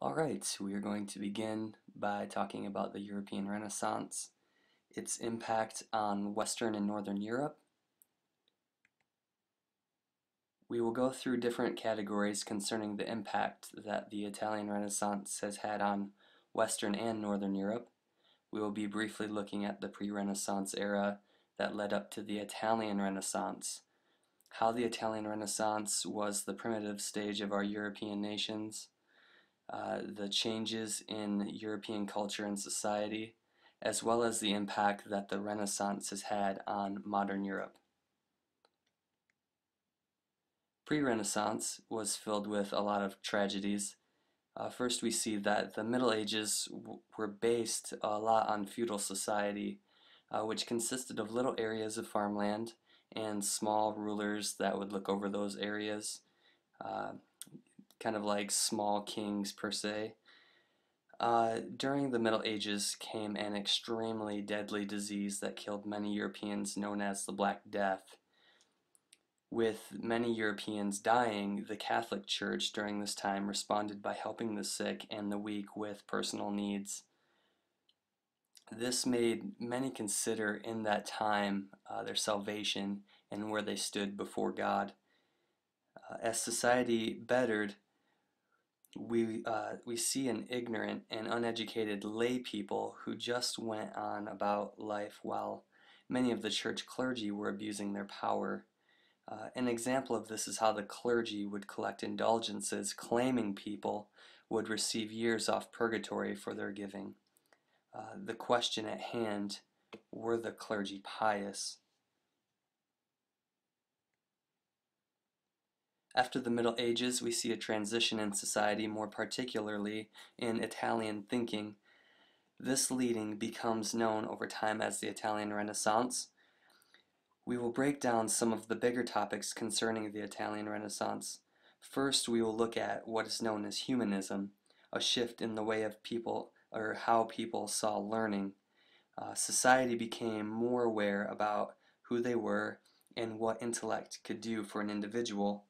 Alright, we are going to begin by talking about the European Renaissance, its impact on Western and Northern Europe. We will go through different categories concerning the impact that the Italian Renaissance has had on Western and Northern Europe. We will be briefly looking at the pre-Renaissance era that led up to the Italian Renaissance, how the Italian Renaissance was the primitive stage of our European nations, the changes in European culture and society, as well as the impact that the Renaissance has had on modern Europe. Pre-Renaissance was filled with a lot of tragedies. First, we see that the Middle Ages were based a lot on feudal society, which consisted of little areas of farmland and small rulers that would look over those areas, kind of like small kings per se. During the Middle Ages came an extremely deadly disease that killed many Europeans known as the Black Death. With many Europeans dying, the Catholic Church during this time responded by helping the sick and the weak with personal needs. This made many consider in that time their salvation and where they stood before God. As society bettered, we see an ignorant and uneducated lay people who just went on about life while many of the church clergy were abusing their power. An example of this is how the clergy would collect indulgences, claiming people would receive years off purgatory for their giving. The question at hand, were the clergy pious? After the Middle Ages, we see a transition in society, more particularly in Italian thinking. This leading becomes known over time as the Italian Renaissance. We will break down some of the bigger topics concerning the Italian Renaissance. First, we will look at what is known as humanism, a shift in the way of people, or how people saw learning. Society became more aware about who they were and what intellect could do for an individual.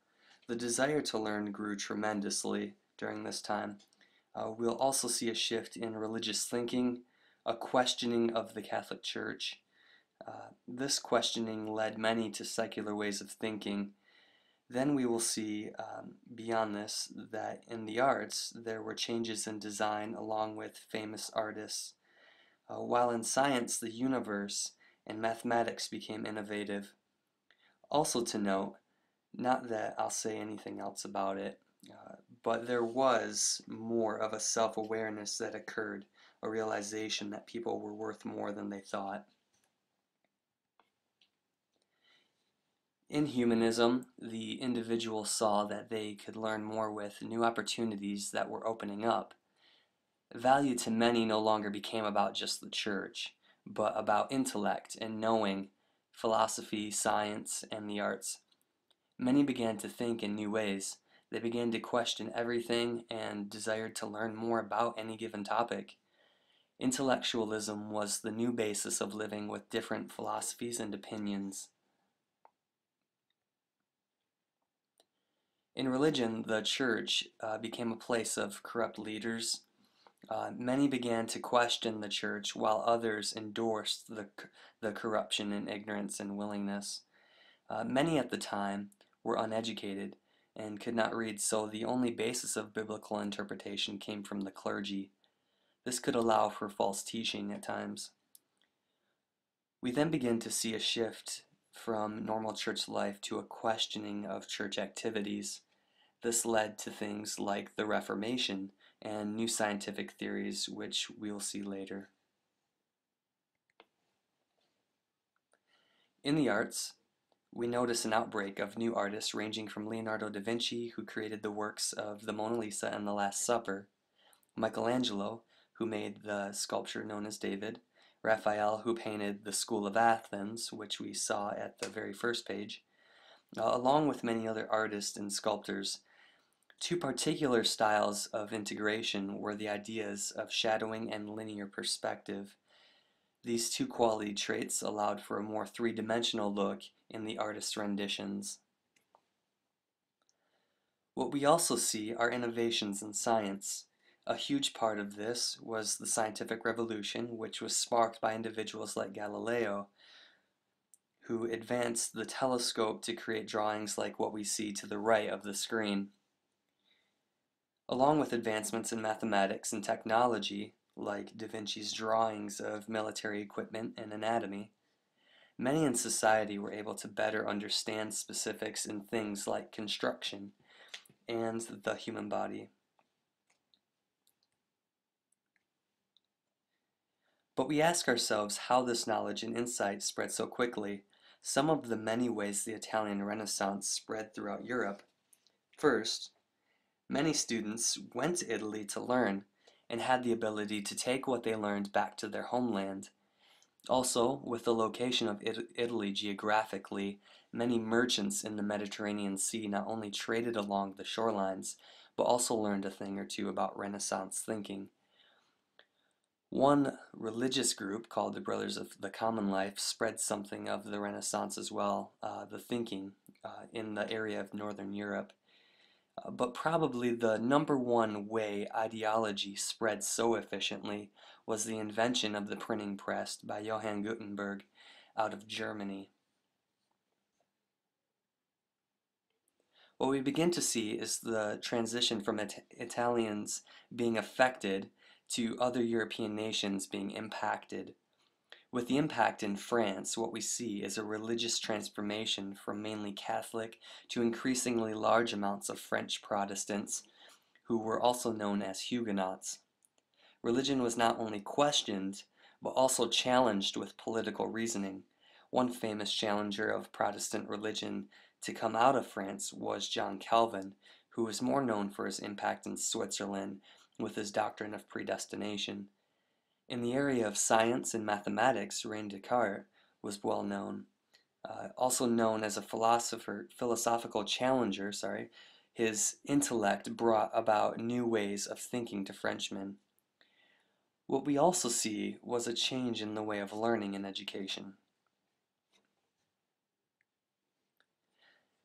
The desire to learn grew tremendously during this time. We'll also see a shift in religious thinking, a questioning of the Catholic Church. This questioning led many to secular ways of thinking. Then we will see, beyond this, that in the arts there were changes in design along with famous artists. While in science, the universe and mathematics became innovative. Also to note, not that I'll say anything else about it, but there was more of a self-awareness that occurred, a realization that people were worth more than they thought. In humanism, the individual saw that they could learn more with new opportunities that were opening up. Value to many no longer became about just the church, but about intellect and knowing, philosophy, science, and the arts. Many began to think in new ways. They began to question everything and desired to learn more about any given topic. Intellectualism was the new basis of living with different philosophies and opinions. In religion, the church became a place of corrupt leaders. Many began to question the church, while others endorsed the corruption and ignorance and willingness. Many at the time were uneducated and could not read, so the only basis of biblical interpretation came from the clergy. This could allow for false teaching at times. We then begin to see a shift from normal church life to a questioning of church activities. This led to things like the Reformation and new scientific theories, which we'll see later. In the arts, we notice an outbreak of new artists ranging from Leonardo da Vinci, who created the works of the Mona Lisa and the Last Supper, Michelangelo, who made the sculpture known as David, Raphael, who painted the School of Athens, which we saw at the very first page, along with many other artists and sculptors. Two particular styles of integration were the ideas of shadowing and linear perspective. These two quality traits allowed for a more three-dimensional look in the artist's renditions. What we also see are innovations in science. A huge part of this was the scientific revolution, which was sparked by individuals like Galileo, who advanced the telescope to create drawings like what we see to the right of the screen. Along with advancements in mathematics and technology, like Da Vinci's drawings of military equipment and anatomy, many in society were able to better understand specifics in things like construction and the human body. But we ask ourselves how this knowledge and insight spread so quickly. Some of the many ways the Italian Renaissance spread throughout Europe. First, many students went to Italy to learn and had the ability to take what they learned back to their homeland. Also, with the location of Italy geographically, many merchants in the Mediterranean Sea not only traded along the shorelines, but also learned a thing or two about Renaissance thinking. One religious group called the Brothers of the Common Life spread something of the Renaissance as well, the thinking in the area of Northern Europe. But probably the number one way ideology spread so efficiently was the invention of the printing press by Johann Gutenberg out of Germany. What we begin to see is the transition from Italians being affected to other European nations being impacted. With the impact in France, what we see is a religious transformation from mainly Catholic to increasingly large amounts of French Protestants, who were also known as Huguenots. Religion was not only questioned, but also challenged with political reasoning. One famous challenger of Protestant religion to come out of France was John Calvin, who was more known for his impact in Switzerland with his doctrine of predestination. In the area of science and mathematics, René Descartes was well known. Also known as a philosophical challenger, his intellect brought about new ways of thinking to Frenchmen. What we also see was a change in the way of learning and education.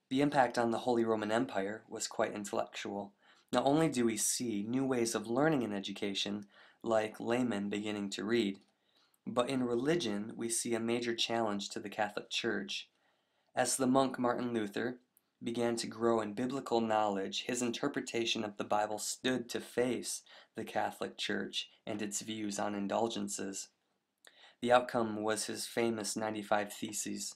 The impact on the Holy Roman Empire was quite intellectual. Not only do we see new ways of learning and education, like laymen beginning to read, but in religion we see a major challenge to the Catholic Church. As the monk Martin Luther began to grow in biblical knowledge, his interpretation of the Bible stood to face the Catholic Church and its views on indulgences. The outcome was his famous 95 Theses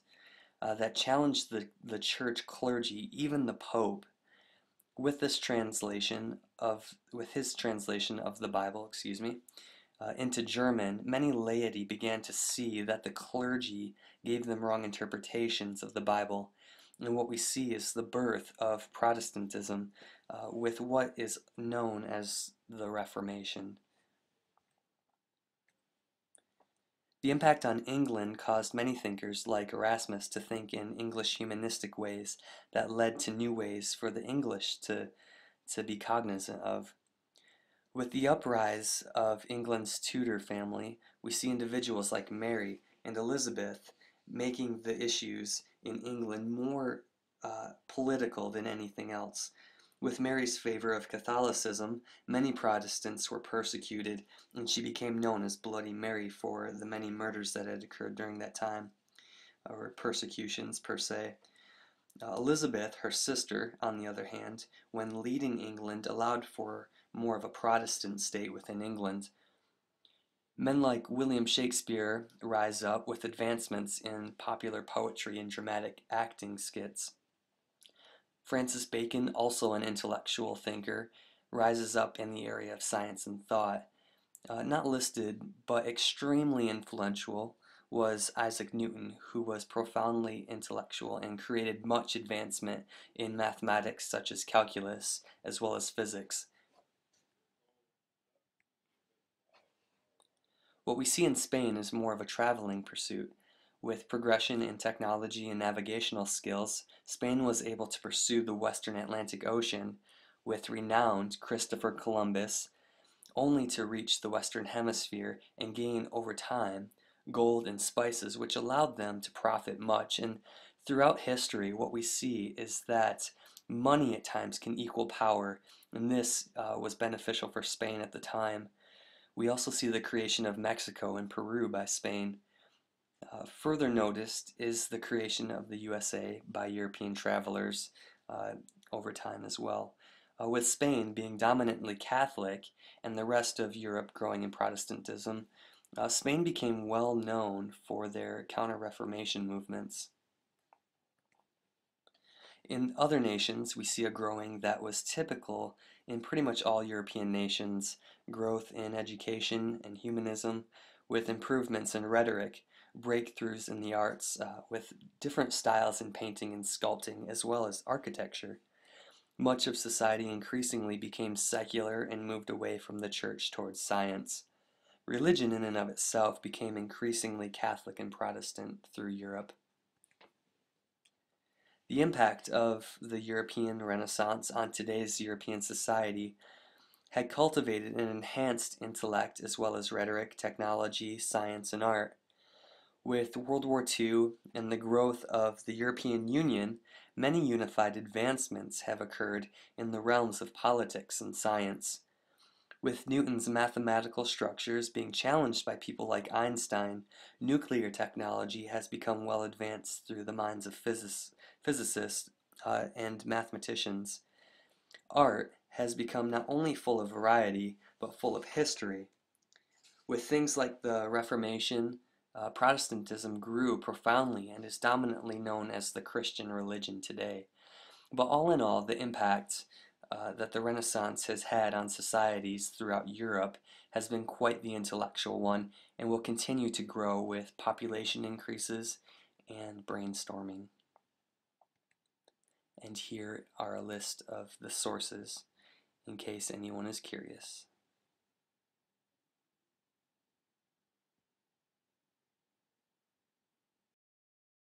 that challenged the church clergy, even the Pope. With his translation of the Bible, into German, many laity began to see that the clergy gave them wrong interpretations of the Bible. And what we see is the birth of Protestantism with what is known as the Reformation. The impact on England caused many thinkers like Erasmus to think in English humanistic ways that led to new ways for the English to be cognizant of. With the uprise of England's Tudor family, we see individuals like Mary and Elizabeth making the issues in England more political than anything else. With Mary's favor of Catholicism, many Protestants were persecuted, and she became known as Bloody Mary for the many murders that had occurred during that time, or persecutions per se. Elizabeth, her sister, on the other hand, when leading England, allowed for more of a Protestant state within England. Men like William Shakespeare rise up with advancements in popular poetry and dramatic acting skits. Francis Bacon, also an intellectual thinker, rises up in the area of science and thought. Not listed, but extremely influential, was Isaac Newton, who was profoundly intellectual and created much advancement in mathematics such as calculus, as well as physics. What we see in Spain is more of a traveling pursuit. With progression in technology and navigational skills, Spain was able to pursue the western Atlantic Ocean with renowned Christopher Columbus, only to reach the Western Hemisphere and gain over time gold and spices, which allowed them to profit much. And throughout history, what we see is that money at times can equal power, and this was beneficial for Spain at the time. We also see the creation of Mexico and Peru by Spain. Further noticed is the creation of the USA by European travelers uh, over time as well. With Spain being dominantly Catholic and the rest of Europe growing in Protestantism, Spain became well known for their Counter-Reformation movements. In other nations, we see a growing that was typical in pretty much all European nations, growth in education and humanism, with improvements in rhetoric, breakthroughs in the arts, with different styles in painting and sculpting, as well as architecture. Much of society increasingly became secular and moved away from the church towards science. Religion in and of itself became increasingly Catholic and Protestant through Europe. The impact of the European Renaissance on today's European society had cultivated an enhanced intellect as well as rhetoric, technology, science, and art. With World War II and the growth of the European Union, many unified advancements have occurred in the realms of politics and science. With Newton's mathematical structures being challenged by people like Einstein, nuclear technology has become well advanced through the minds of physicists and mathematicians. Art has become not only full of variety, but full of history. With things like the Reformation, Protestantism grew profoundly and is dominantly known as the Christian religion today. But all in all, the impact that the Renaissance has had on societies throughout Europe has been quite the intellectual one and will continue to grow with population increases and brainstorming. And here are a list of the sources in case anyone is curious.